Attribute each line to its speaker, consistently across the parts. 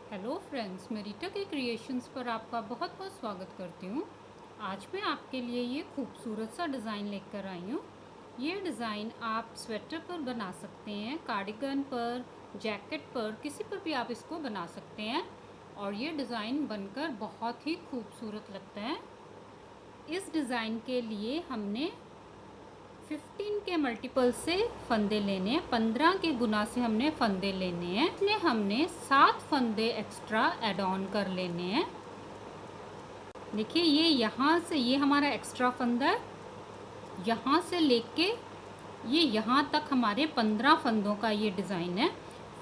Speaker 1: Hello friends, मैं रीटा के creations पर आपका बहुत बहुत स्वागत करती हूँ। आज मैं आपके लिए ये खूबसूरत सा डिज़ाइन लेकर आई हूँ। ये डिज़ाइन आप स्वेटर पर बना सकते हैं, कार्डिगन पर, जैकेट पर, किसी पर भी आप इसको बना सकते हैं और ये डिज़ाइन बनकर बहुत ही खूबसूरत लगता है। इस डिज़ाइन के लिए हमने 15 के मल्टीपल से फंदे लेने हैं, 15 के गुना से हमने फंदे लेने हैं। इसमें हमने 7 फंदे एक्स्ट्रा ऐड ऑन कर लेने हैं। देखिए ये यहाँ से ये हमारा एक्स्ट्रा फंदा है, यहाँ से लेके ये यहाँ तक हमारे 15 फंदों का ये डिज़ाइन है।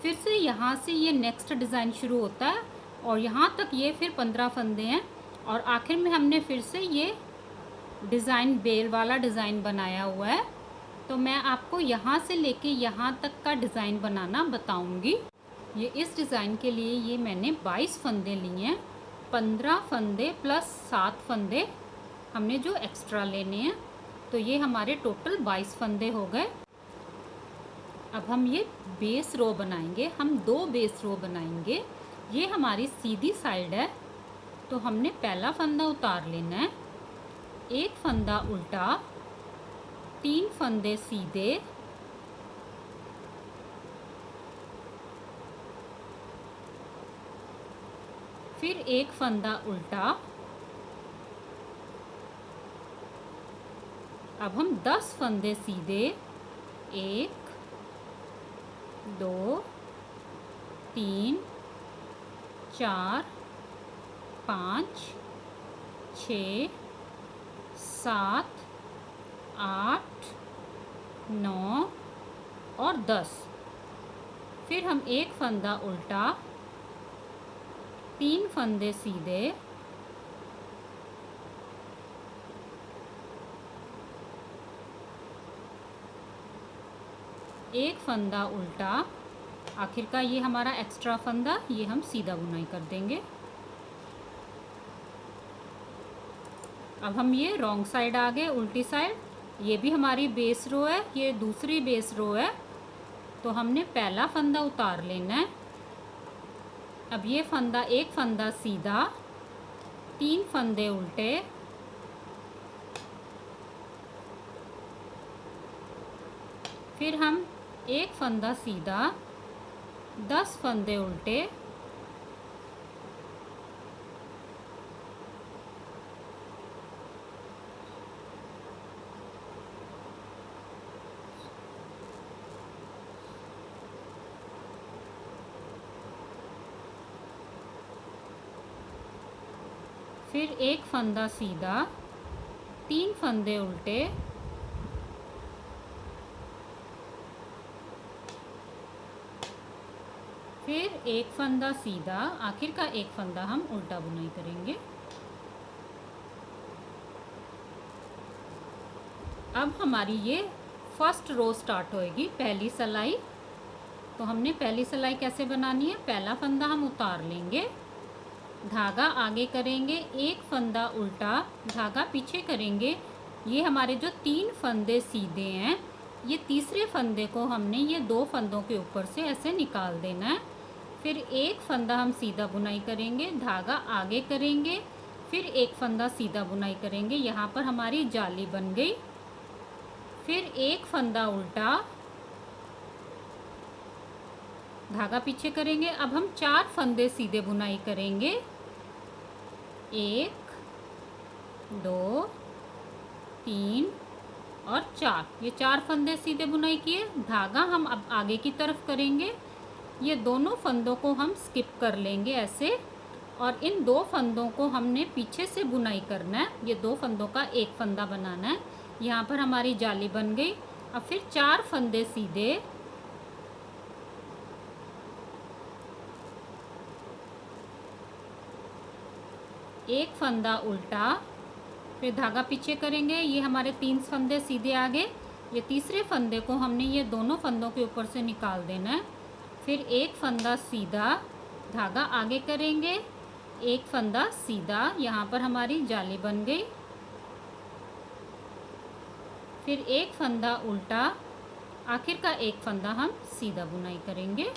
Speaker 1: फिर से यहाँ से ये नेक्स्ट डिज़ाइन शुरू होता है और यहाँ तक ये फिर 15 फंदे हैं और आखिर में हमने फिर से ये डिज़ाइन बेल वाला डिज़ाइन बनाया हुआ है। तो मैं आपको यहाँ से लेके यहाँ तक का डिज़ाइन बनाना बताऊंगी। ये इस डिज़ाइन के लिए ये मैंने 22 फंदे लिए हैं, 15 फंदे प्लस 7 फंदे हमने जो एक्स्ट्रा लेने हैं, तो ये हमारे टोटल 22 फंदे हो गए। अब हम ये बेस रो बनाएंगे, हम 2 बेस रो बनाएंगे। ये हमारी सीधी साइड है, तो हमने पहला फंदा उतार लेना है, एक फंदा उल्टा, 3 फंदे सीधे, फिर एक फंदा उल्टा। अब हम 10 फंदे सीधे, 1 2 3 4 5 6 7 8 9 और 10। फिर हम एक फंदा उल्टा, 3 फंदे सीधे, एक फंदा उल्टा। आखिर का ये हमारा एक्स्ट्रा फंदा, ये हम सीधा बुनाई कर देंगे। अब हम ये रॉन्ग साइड आ गए, उल्टी साइड। ये भी हमारी बेस रो है, ये दूसरी बेस रो है, तो हमने पहला फंदा उतार लेना है। अब ये फंदा, एक फंदा सीधा, 3 फंदे उल्टे, फिर हम एक फंदा सीधा, 10 फंदे उल्टे, फिर एक फंदा सीधा, 3 फंदे उल्टे, फिर एक फंदा सीधा, आखिर का एक फंदा हम उल्टा बुनाई करेंगे। अब हमारी ये फर्स्ट रो स्टार्ट होएगी, पहली सिलाई। तो हमने पहली सिलाई कैसे बनानी है, पहला फंदा हम उतार लेंगे, धागा आगे करेंगे, एक फंदा उल्टा, धागा पीछे करेंगे। ये हमारे जो 3 फंदे सीधे हैं, ये तीसरे फंदे को हमने ये 2 फंदों के ऊपर से ऐसे निकाल देना है। फिर एक फंदा हम सीधा बुनाई करेंगे, धागा आगे करेंगे, फिर एक फंदा सीधा बुनाई करेंगे। यहाँ पर हमारी जाली बन गई। फिर एक फंदा उल्टा, धागा पीछे करेंगे। अब हम 4 फंदे सीधे बुनाई करेंगे, 1 2 3 और 4। ये 4 फंदे सीधे बुनाई किए। धागा हम अब आगे की तरफ करेंगे, ये दोनों फंदों को हम स्किप कर लेंगे ऐसे, और इन 2 फंदों को हमने पीछे से बुनाई करना है। ये 2 फंदों का एक फंदा बनाना है। यहाँ पर हमारी जाली बन गई। अब फिर 4 फंदे सीधे, एक फंदा उल्टा, फिर धागा पीछे करेंगे। ये हमारे 3 फंदे सीधे आगे, ये तीसरे फंदे को हमने ये दोनों फंदों के ऊपर से निकाल देना है। फिर एक फंदा सीधा, धागा आगे करेंगे, एक फंदा सीधा, यहाँ पर हमारी जाली बन गई। फिर एक फंदा उल्टा, आखिर का एक फंदा हम सीधा बुनाई करेंगे।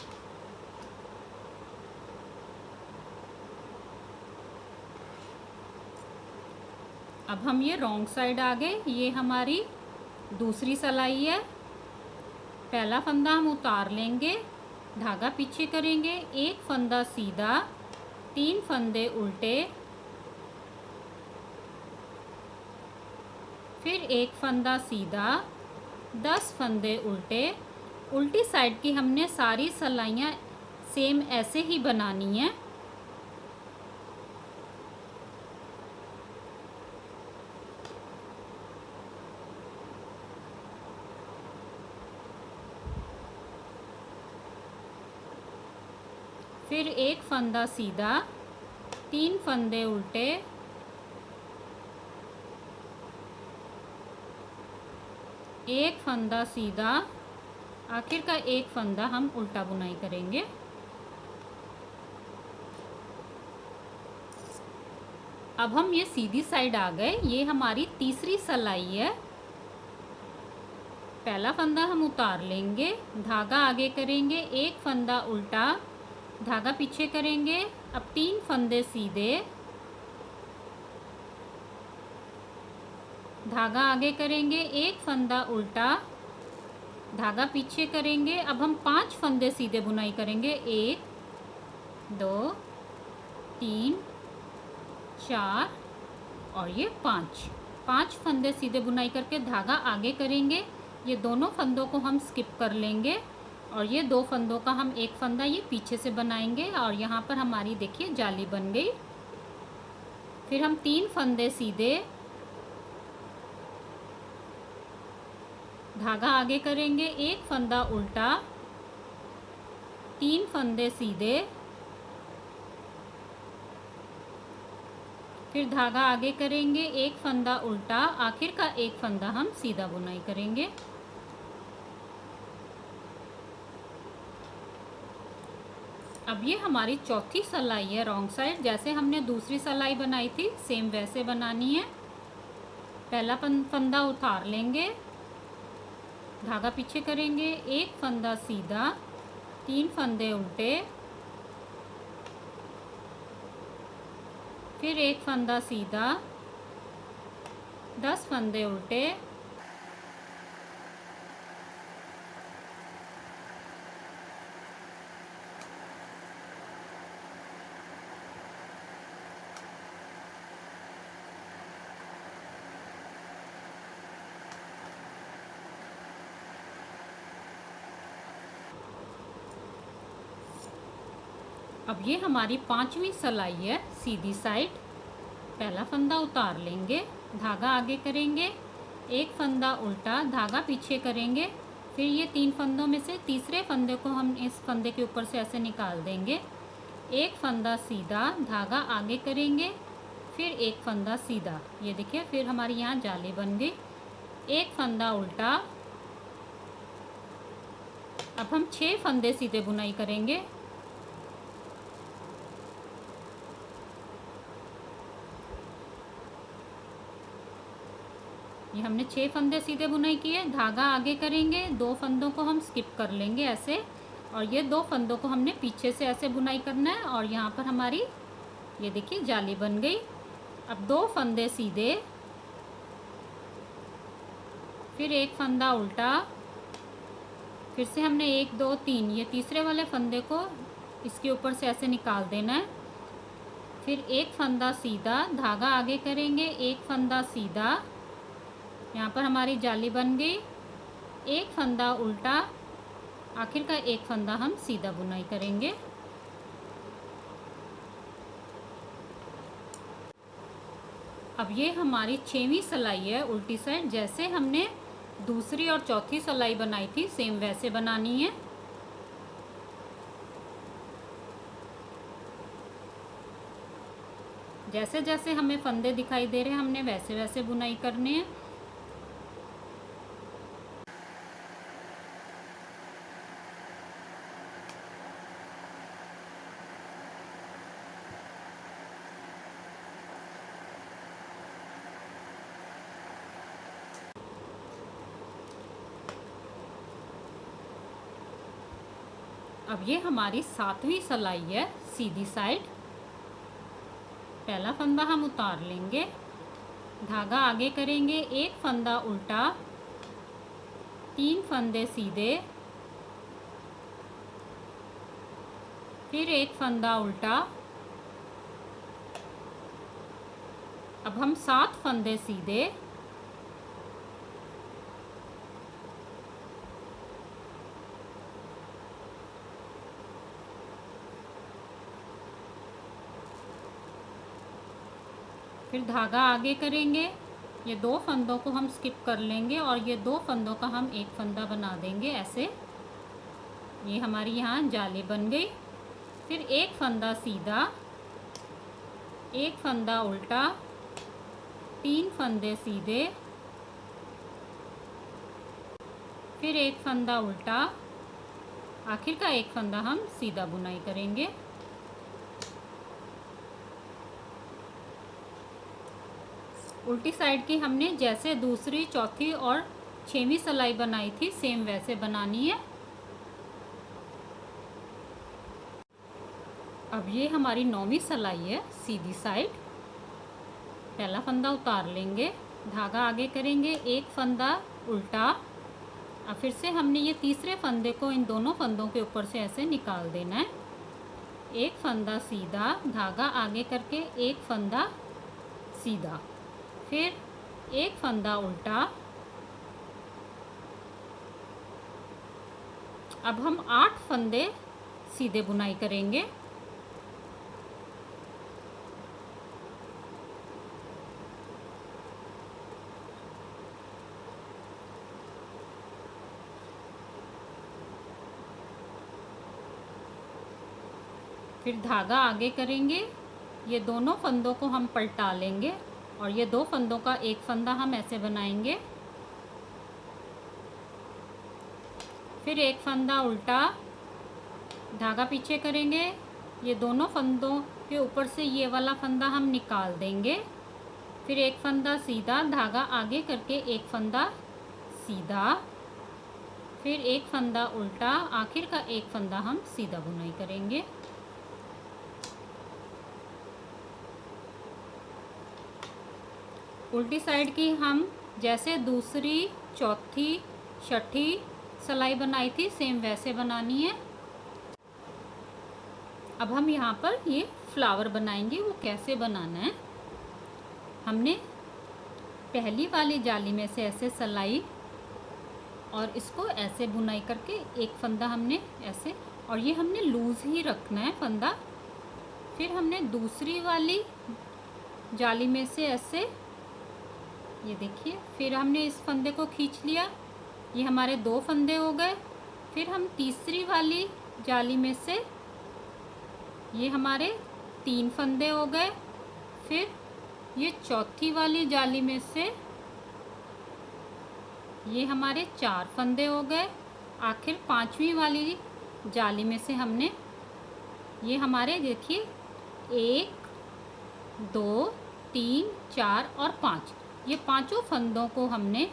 Speaker 1: अब हम ये रॉन्ग साइड आ गए, ये हमारी दूसरी सिलाई है। पहला फंदा हम उतार लेंगे, धागा पीछे करेंगे, एक फंदा सीधा, 3 फंदे उल्टे, फिर एक फंदा सीधा, 10 फंदे उल्टे। उल्टी साइड की हमने सारी सिलाइयाँ सेम ऐसे ही बनानी है। फिर एक फंदा सीधा, 3 फंदे उल्टे, एक फंदा सीधा, आखिर का एक फंदा हम उल्टा बुनाई करेंगे। अब हम ये सीधी साइड आ गए, ये हमारी तीसरी सिलाई है। पहला फंदा हम उतार लेंगे, धागा आगे करेंगे, एक फंदा उल्टा, धागा पीछे करेंगे। अब 3 फंदे सीधे, धागा आगे करेंगे, एक फंदा उल्टा, धागा पीछे करेंगे। अब हम 5 फंदे सीधे बुनाई करेंगे, 1 2 3 4 और ये 5 फंदे सीधे बुनाई करके धागा आगे करेंगे। ये दोनों फंदों को हम स्किप कर लेंगे और ये 2 फंदों का हम एक फंदा ये पीछे से बनाएंगे और यहाँ पर हमारी देखिए जाली बन गई। फिर हम 3 फंदे सीधे, धागा आगे करेंगे, एक फंदा उल्टा, 3 फंदे सीधे, फिर धागा आगे करेंगे, एक फंदा उल्टा, आखिर का एक फंदा हम सीधा बुनाई करेंगे। अब ये हमारी चौथी सिलाई है रॉन्ग साइड। जैसे हमने दूसरी सिलाई बनाई थी सेम वैसे बनानी है। पहला फंदा उतार लेंगे, धागा पीछे करेंगे, एक फंदा सीधा, 3 फंदे उल्टे, फिर एक फंदा सीधा, 10 फंदे उल्टे, अब ये हमारी 5वीं सिलाई है सीधी साइड। पहला फंदा उतार लेंगे, धागा आगे करेंगे, एक फंदा उल्टा, धागा पीछे करेंगे, फिर ये 3 फंदों में से तीसरे फंदे को हम इस फंदे के ऊपर से ऐसे निकाल देंगे। एक फंदा सीधा, धागा आगे करेंगे, फिर एक फंदा सीधा। ये देखिए फिर हमारी यहाँ जाली बन गई। एक फंदा उल्टा। अब हम 6 फंदे सीधे बुनाई करेंगे। ये हमने 6 फंदे सीधे बुनाई किए, धागा आगे करेंगे, 2 फंदों को हम स्किप कर लेंगे ऐसे, और ये 2 फंदों को हमने पीछे से ऐसे बुनाई करना है और यहाँ पर हमारी ये देखिए जाली बन गई। अब 2 फंदे सीधे, फिर एक फंदा उल्टा, फिर से हमने 1 2 3 ये तीसरे वाले फंदे को इसके ऊपर से ऐसे निकाल देना है। फिर एक फंदा सीधा, धागा आगे करेंगे, एक फंदा सीधा, यहाँ पर हमारी जाली बन गई। एक फंदा उल्टा, आखिर का एक फंदा हम सीधा बुनाई करेंगे। अब ये हमारी 6वीं सिलाई है उल्टी साइड। जैसे हमने दूसरी और चौथी सिलाई बनाई थी सेम वैसे बनानी है। जैसे जैसे हमें फंदे दिखाई दे रहे हैं हमने वैसे वैसे बुनाई करने हैं। अब ये हमारी 7वीं सिलाई है सीधी साइड। पहला फंदा हम उतार लेंगे, धागा आगे करेंगे, एक फंदा उल्टा, 3 फंदे सीधे, फिर एक फंदा उल्टा। अब हम 7 फंदे सीधे, फिर धागा आगे करेंगे। ये 2 फंदों को हम स्किप कर लेंगे और ये 2 फंदों का हम एक फंदा बना देंगे ऐसे। ये हमारी यहाँ जाली बन गई। फिर एक फंदा सीधा, एक फंदा उल्टा, 3 फंदे सीधे, फिर एक फंदा उल्टा, आखिर का एक फंदा हम सीधा बुनाई करेंगे। उल्टी साइड की हमने जैसे दूसरी, चौथी और 6वीं सिलाई बनाई थी सेम वैसे बनानी है। अब ये हमारी 9वीं सिलाई है सीधी साइड। पहला फंदा उतार लेंगे, धागा आगे करेंगे, एक फंदा उल्टा। अब फिर से हमने ये तीसरे फंदे को इन दोनों फंदों के ऊपर से ऐसे निकाल देना है। एक फंदा सीधा, धागा आगे करके एक फंदा सीधा, फिर एक फंदा उल्टा। अब हम 8 फंदे सीधे बुनाई करेंगे। फिर धागा आगे करेंगे, ये दोनों फंदों को हम पलटा लेंगे और ये 2 फंदों का एक फंदा हम ऐसे बनाएंगे। फिर एक फंदा उल्टा, धागा पीछे करेंगे, ये दोनों फंदों के ऊपर से ये वाला फंदा हम निकाल देंगे। फिर एक फंदा सीधा, धागा आगे करके एक फंदा सीधा, फिर एक फंदा उल्टा, आखिर का एक फंदा हम सीधा बुनाई करेंगे। उल्टी साइड की हम जैसे दूसरी, चौथी, छठी सिलाई बनाई थी सेम वैसे बनानी है। अब हम यहाँ पर ये फ्लावर बनाएंगे। वो कैसे बनाना है, हमने पहली वाली जाली में से ऐसे सिलाई और इसको ऐसे बुनाई करके एक फंदा हमने ऐसे, और ये हमने लूज़ ही रखना है फंदा। फिर हमने दूसरी वाली जाली में से ऐसे, ये देखिए, फिर हमने इस फंदे को खींच लिया, ये हमारे 2 फंदे हो गए। फिर हम तीसरी वाली जाली में से, ये हमारे 3 फंदे हो गए। फिर ये चौथी वाली जाली में से, ये हमारे 4 फंदे हो गए। आखिर 5वीं वाली जाली में से हमने, ये हमारे देखिए 1, 2, 3, 4 और 5, ये पांचों फंदों को हमने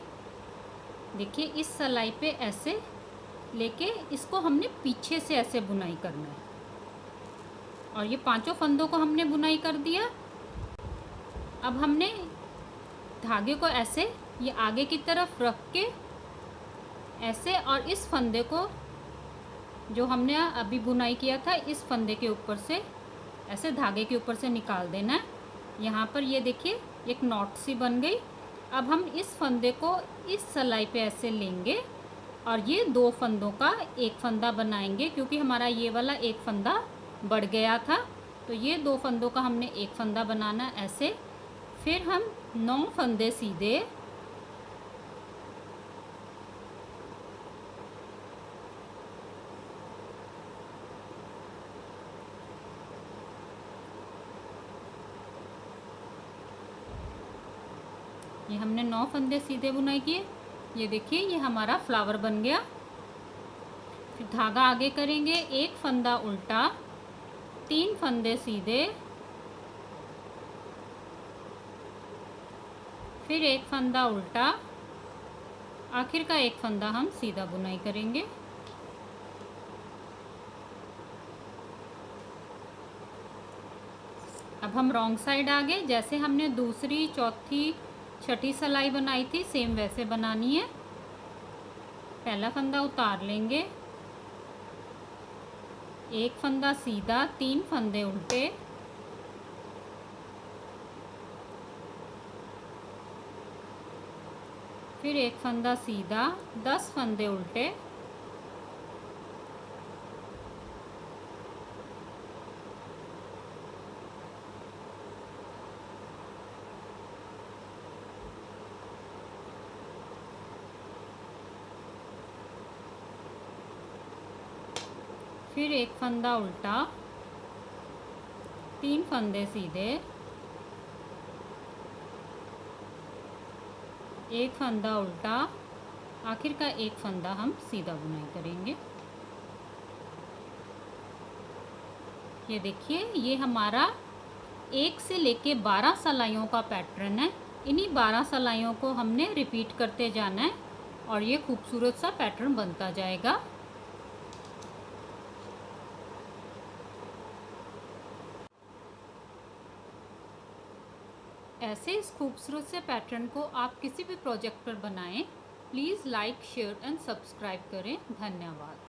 Speaker 1: देखिए इस सिलाई पे ऐसे लेके इसको हमने पीछे से ऐसे बुनाई करना है। और ये पांचों फंदों को हमने बुनाई कर दिया। अब हमने धागे को ऐसे ये आगे की तरफ रख के ऐसे, और इस फंदे को जो हमने अभी बुनाई किया था इस फंदे के ऊपर से ऐसे धागे के ऊपर से निकाल देना है। यहाँ पर ये देखिए एक नॉट सी बन गई। अब हम इस फंदे को इस सिलाई पे ऐसे लेंगे और ये 2 फंदों का एक फंदा बनाएंगे, क्योंकि हमारा ये वाला एक फंदा बढ़ गया था। तो ये 2 फंदों का हमने एक फंदा बनाना ऐसे। फिर हम 9 फंदे सीधे, ये हमने 9 फंदे सीधे बुनाई किए। ये देखिए ये हमारा फ्लावर बन गया। फिर धागा आगे करेंगे, एक फंदा उल्टा, 3 फंदे सीधे, फिर एक फंदा उल्टा, आखिर का एक फंदा हम सीधा बुनाई करेंगे। अब हम रॉन्ग साइड आगे, जैसे हमने दूसरी, चौथी, छठी सिलाई बनाई थी सेम वैसे बनानी है। पहला फंदा उतार लेंगे, एक फंदा सीधा, 3 फंदे उल्टे, फिर एक फंदा सीधा, 10 फंदे उल्टे, फिर एक फंदा उल्टा, 3 फंदे सीधे, एक फंदा उल्टा, आखिर का एक फंदा हम सीधा बुनाई करेंगे। ये देखिए, ये हमारा 1 से लेके 12 सिलाइयों का पैटर्न है। इन्हीं 12 सिलाइयों को हमने रिपीट करते जाना है और ये खूबसूरत सा पैटर्न बनता जाएगा। ऐसे इस खूबसूरत से पैटर्न को आप किसी भी प्रोजेक्ट पर बनाएं। Please like, share and subscribe करें। धन्यवाद।